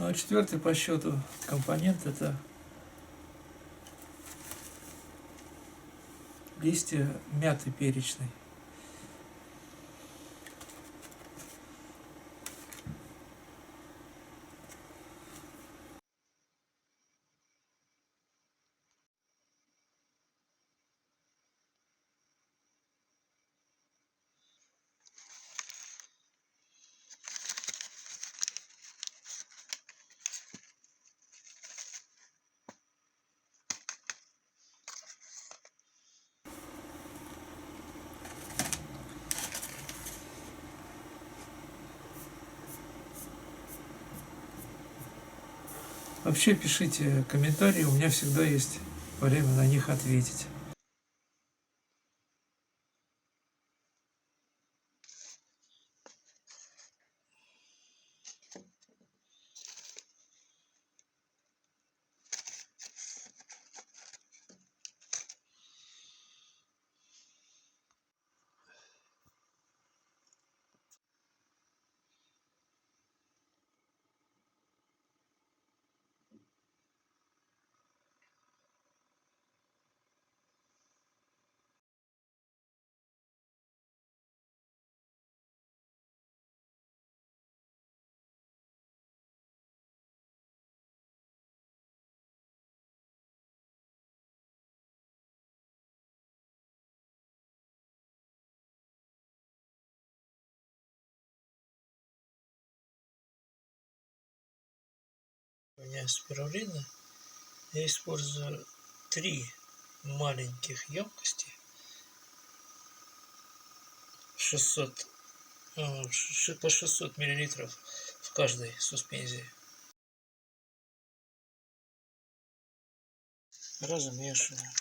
Ну а четвертый по счету компонент — это листья мяты перечной. Вообще пишите комментарии, у меня всегда есть время на них ответить. У меня спирулина. Я использую 3 маленьких емкости, 600, по 600 миллилитров в каждой суспензии. Размешиваю.